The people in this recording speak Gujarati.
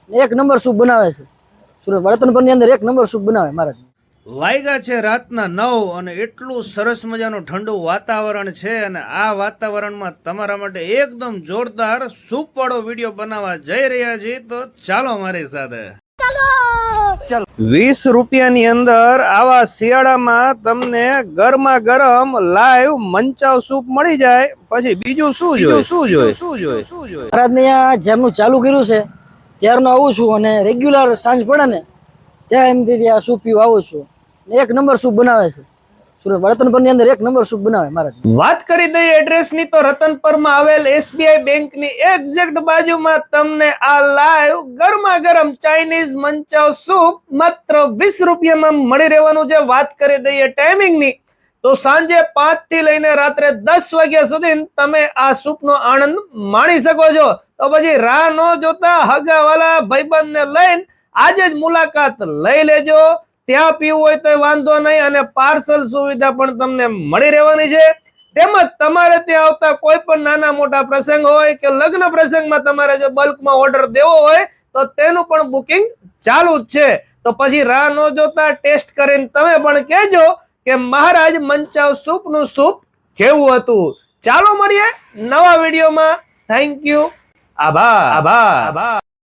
એક નંબર સૂપ બનાવે છે. સુરત વડતનપરની અંદર એક નંબર સૂપ બનાવે મહારાજ. વાયગા છે રાતના 9 અને એટલું સરસ મજાનું ઠંડુ વાતાવરણ છે અને આ વાતાવરણમાં તમારા માટે એકદમ જોરદાર સૂપ વાળો વિડીયો બનાવવા જઈ રહ્યા છીએ. તો ચાલો મારી સાથે. 20 રૂપિયાની અંદર આવા શિયાળામાં તમને ગરમા ગરમ લાઈવ મંચાવ સૂપ મળી જાય પછી બીજું શું જોઈએ. મહારાજને અહીંયા જ્યારનું ચાલુ કર્યું છે ત્યારનું આવું છું અને રેગ્યુલર સાંજ પડે ને ત્યાં એમથી ત્યાં સૂપ પીવા આવું છું. એક નંબર સૂપ બનાવે છે. સુરત વડતનપરની અંદર એક નંબર સૂપ બનાવે મહારાજ. વાત કરી દઈએ એડ્રેસની તો રતનપરમાં આવેલ SBI બેંકની એક્ઝેક્ટ બાજુમાં તમને આ લાઈવ ગરમા ગરમ ચાઇનીઝ મંચાવ સૂપ માત્ર 20 રૂપિયામાં મળી રહેવાનું છે. વાત કરી દઈએ ટાઈમિંગની તો સાંજે 5 થી લઈને રાત્રે 10 વાગ્યા સુધી તમે આ સૂપનો આનંદ માણી શકો છો. તો પછી રાહ ન જોતા હગાવાલા ભાઈબંધને લઈને આજે જ મુલાકાત લઈ લેજો. ત્યાં પીવું હોય તો વાંધો નહીં અને પાર્સલ સુવિધા પણ તમને મળી રહેવાની છે. તેમજ તમારે ત્યાં આવતા કોઈ પણ નાના મોટા પ્રસંગ હોય કે લગ્ન પ્રસંગમાં તમારે જો બલ્કમાં ઓર્ડર દેવો હોય તો તેનું પણ બુકિંગ ચાલુ જ છે. તો પછી રાહ ન જોતા ટેસ્ટ કરીને તમે પણ કહેજો કે મહારાજ મંચાવ સૂપનું સૂપ કેવું હતું. ચાલો મળીએ નવા વિડીયોમાં. Thank you. આભાર.